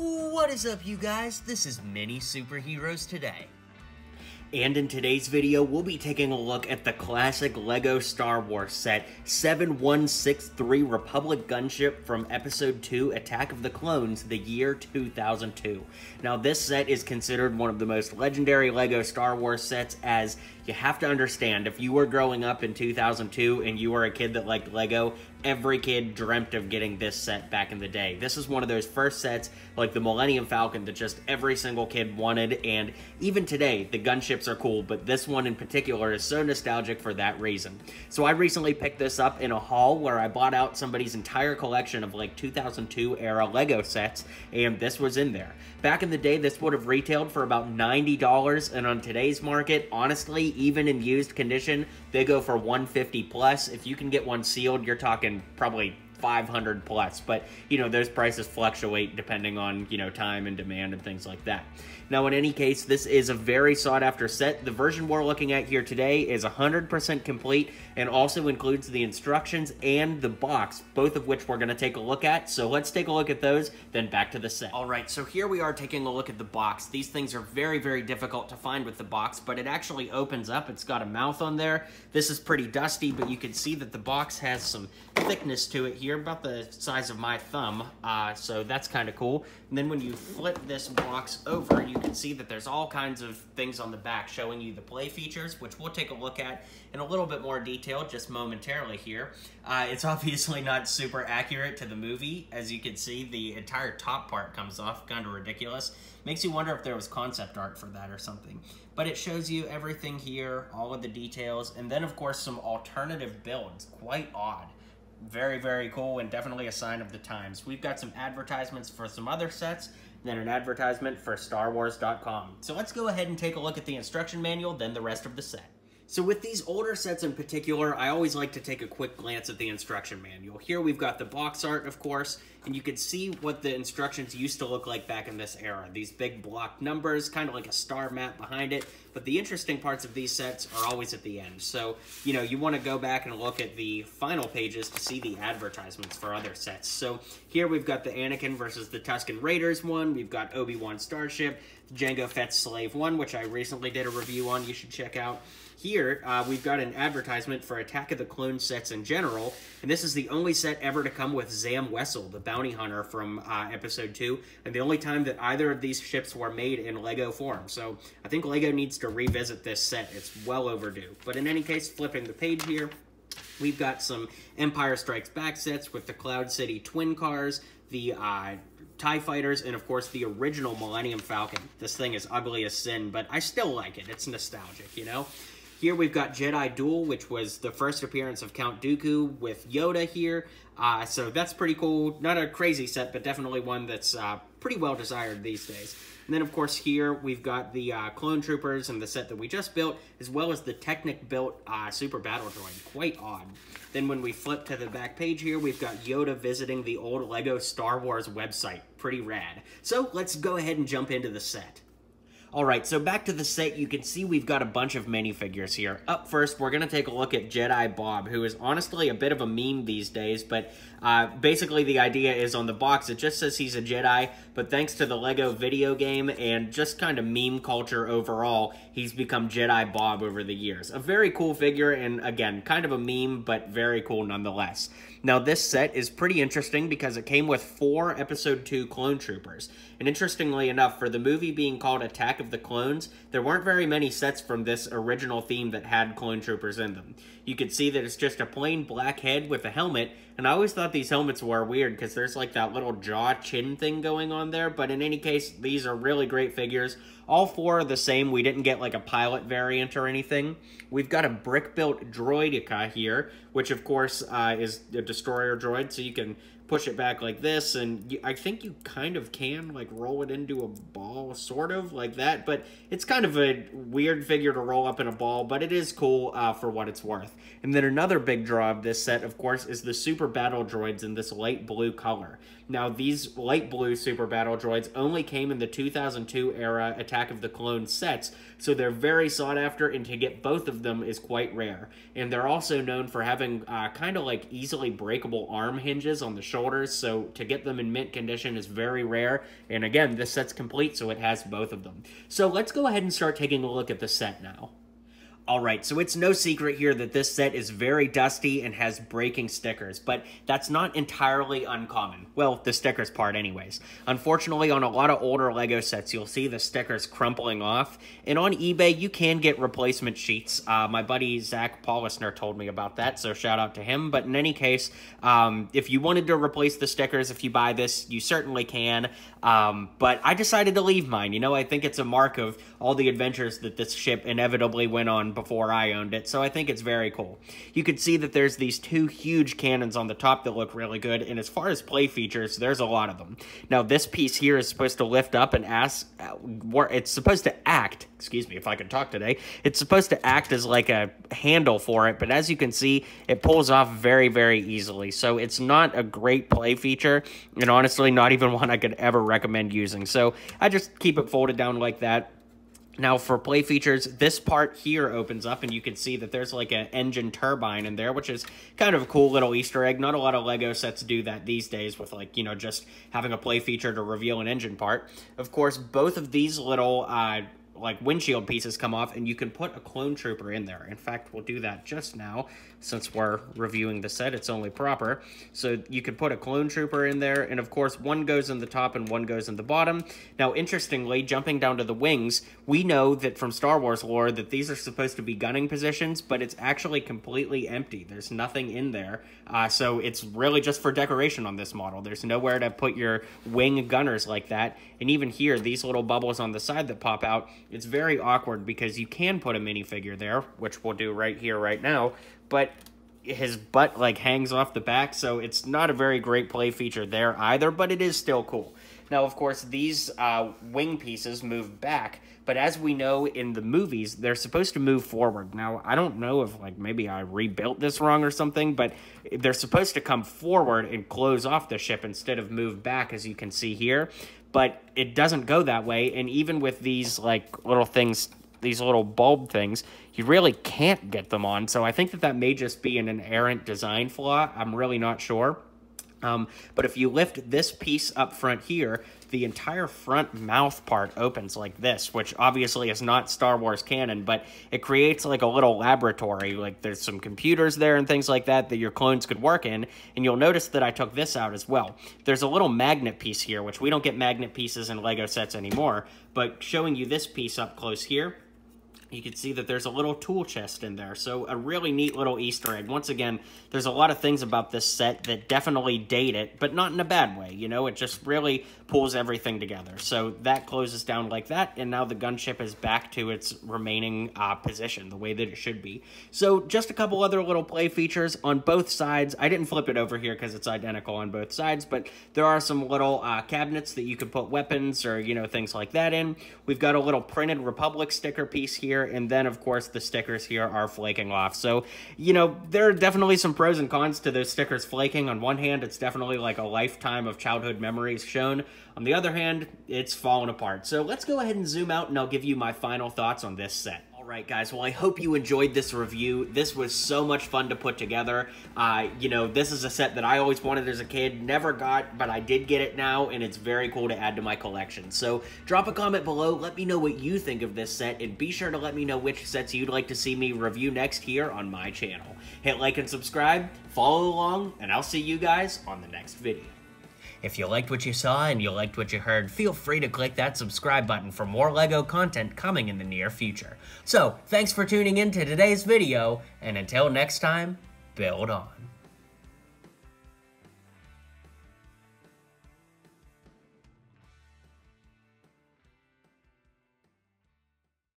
What is up, you guys? This is Mini Superheroes Today. And in today's video, we'll be taking a look at the classic LEGO Star Wars set 7163 Republic Gunship from Episode 2 Attack of the Clones, the year 2002. Now, this set is considered one of the most legendary LEGO Star Wars sets, as you have to understand, if you were growing up in 2002 and you were a kid that liked LEGO, every kid dreamt of getting this set back in the day. This is one of those first sets, like the Millennium Falcon, that just every single kid wanted, and even today, the gunships are cool, but this one in particular is so nostalgic for that reason. So I recently picked this up in a haul where I bought out somebody's entire collection of like 2002 era LEGO sets, and this was in there. Back in the day, this would have retailed for about $90, and on today's market, honestly, even in used condition, they go for $150 plus. If you can get one sealed, you're talking probably $500 plus, but you know, those prices fluctuate depending on, you know, time and demand and things like that. Now, in any case, this is a very sought after set. The version we're looking at here today is 100% complete and also includes the instructions and the box, both of which we're going to take a look at. So let's take a look at those, then back to the set. All right, so here we are taking a look at the box. These things are very, very difficult to find with the box, but it actually opens up. It's got a mouth on there. This is pretty dusty, but you can see that the box has some thickness to it here, about the size of my thumb, so that's kind of cool. And then when you flip this box over, you can see that there's all kinds of things on the back showing you the play features, which we'll take a look at in a little bit more detail just momentarily here. It's obviously not super accurate to the movie. As you can see, the entire top part comes off, kind of ridiculous. Makes you wonder if there was concept art for that or something. But it shows you everything here, all of the details, and then of course some alternative builds. Quite odd. Very, very cool, and definitely a sign of the times. We've got some advertisements for some other sets, then an advertisement for StarWars.com. So let's go ahead and take a look at the instruction manual, then the rest of the set. So with these older sets in particular, I always like to take a quick glance at the instruction manual. Here we've got the box art, of course, and you can see what the instructions used to look like back in this era. These big block numbers, kind of like a star map behind it, but the interesting parts of these sets are always at the end. So, you know, you want to go back and look at the final pages to see the advertisements for other sets. So here we've got the Anakin versus the Tusken Raiders one, we've got Obi-Wan Starship, Jango Fett's Slave 1, which I recently did a review on, you should check out. Here, we've got an advertisement for Attack of the Clones sets in general, and this is the only set ever to come with Zam Wesell, the bounty hunter from Episode 2, and the only time that either of these ships were made in LEGO form. So I think LEGO needs to revisit this set. It's well overdue. But in any case, flipping the page here, we've got some Empire Strikes Back sets with the Cloud City twin cars, the TIE Fighters, and of course the original Millennium Falcon. This thing is ugly as sin, but I still like it. It's nostalgic, you know? Here we've got Jedi Duel, which was the first appearance of Count Dooku with Yoda here. So that's pretty cool. Not a crazy set, but definitely one that's pretty well desired these days. And then, of course, here we've got the Clone Troopers and the set that we just built, as well as the Technic-built Super Battle Droid. Quite odd. Then when we flip to the back page here, we've got Yoda visiting the old LEGO Star Wars website. Pretty rad. So let's go ahead and jump into the set. Alright, so back to the set, you can see we've got a bunch of minifigures here. Up first, we're going to take a look at Jedi Bob, who is honestly a bit of a meme these days, but basically the idea is on the box, it just says he's a Jedi, but thanks to the LEGO video game and just kind of meme culture overall, he's become Jedi Bob over the years. A very cool figure, and again, kind of a meme, but very cool nonetheless. Now, this set is pretty interesting because it came with 4 Episode 2 Clone Troopers. And interestingly enough, for the movie being called Attack of the Clones, there weren't very many sets from this original theme that had Clone Troopers in them. You can see that it's just a plain black head with a helmet, and I always thought these helmets were weird because there's like that little jaw-chin thing going on there, but in any case, these are really great figures. All 4 are the same. We didn't get like a pilot variant or anything. We've got a brick-built Droideka here, which of course is a destroyer droid, so you can push it back like this, and I think you kind of can like roll it into a ball, sort of like that, but it's kind of a weird figure to roll up in a ball, but it is cool for what it's worth. And then another big draw of this set, of course, is the Super Battle Droids in this light blue color. Now, these light blue Super Battle Droids only came in the 2002 era Attack of the Clones sets, so they're very sought after, and to get both of them is quite rare. And they're also known for having kind of like easily breakable arm hinges on the shoulder shoulders, so to get them in mint condition is very rare. And again, this set's complete, so it has both of them. So let's go ahead and start taking a look at the set now. Alright, so it's no secret here that this set is very dusty and has breaking stickers, but that's not entirely uncommon. Well, the stickers part anyways. Unfortunately, on a lot of older LEGO sets, you'll see the stickers crumpling off, and on eBay, you can get replacement sheets. My buddy Zach Paulisner told me about that, so shout out to him. But in any case, if you wanted to replace the stickers, if you buy this, you certainly can. But I decided to leave mine. You know, I think it's a mark of all the adventures that this ship inevitably went on before I owned it, so I think it's very cool. You can see that there's these two huge cannons on the top that look really good, and as far as play features, there's a lot of them. Now, this piece here is supposed to lift up and it's supposed to act, excuse me if I can talk today, it's supposed to act as like a handle for it, but as you can see, it pulls off very, very easily, so it's not a great play feature, and honestly, not even one I could ever recommend using, so I just keep it folded down like that. Now, for play features, this part here opens up, and you can see that there's like an engine turbine in there, which is kind of a cool little Easter egg. Not a lot of LEGO sets do that these days with, like, you know, just having a play feature to reveal an engine part. Of course, both of these little, like, windshield pieces come off, and you can put a clone trooper in there. In fact, we'll do that just now. Since we're reviewing the set, it's only proper. So you could put a clone trooper in there, and of course, one goes in the top and one goes in the bottom. Now, interestingly, jumping down to the wings, we know that from Star Wars lore that these are supposed to be gunning positions, but it's actually completely empty. There's nothing in there, so it's really just for decoration on this model. There's nowhere to put your wing gunners like that, and even here, these little bubbles on the side that pop out, it's very awkward because you can put a minifigure there, which we'll do right here, right now, but his butt like hangs off the back, so it's not a very great play feature there either, but it is still cool. Now, of course, these wing pieces move back, but as we know in the movies, they're supposed to move forward. Now, I don't know if like maybe I rebuilt this wrong or something, but they're supposed to come forward and close off the ship instead of move back, as you can see here, but it doesn't go that way, and even with these like little things, these little bulb things, you really can't get them on, so I think that may just be an inherent design flaw. I'm really not sure. But if you lift this piece up front here, the entire front mouth part opens like this, which obviously is not Star Wars canon, but it creates like a little laboratory. Like there's some computers there and things like that that your clones could work in, and you'll notice that I took this out as well. There's a little magnet piece here, which we don't get magnet pieces in LEGO sets anymore, but showing you this piece up close here, you can see that there's a little tool chest in there, so a really neat little Easter egg. Once again, there's a lot of things about this set that definitely date it, but not in a bad way, you know? It just really pulls everything together. So that closes down like that, and now the gunship is back to its remaining position, the way that it should be. So just a couple other little play features on both sides. I didn't flip it over here because it's identical on both sides, but there are some little cabinets that you can put weapons or, you know, things like that in. We've got a little printed Republic sticker piece here, and then, of course, the stickers here are flaking off. So, you know, there are definitely some pros and cons to those stickers flaking. On one hand, it's definitely like a lifetime of childhood memories shown. On the other hand, it's falling apart. So let's go ahead and zoom out, and I'll give you my final thoughts on this set. Alright guys, well I hope you enjoyed this review. This was so much fun to put together. You know, this is a set that I always wanted as a kid, never got, but I did get it now, and it's very cool to add to my collection. So drop a comment below, let me know what you think of this set, and be sure to let me know which sets you'd like to see me review next here on my channel. Hit like and subscribe, follow along, and I'll see you guys on the next video. If you liked what you saw and you liked what you heard, feel free to click that subscribe button for more LEGO content coming in the near future. So, thanks for tuning in to today's video, and until next time, build on.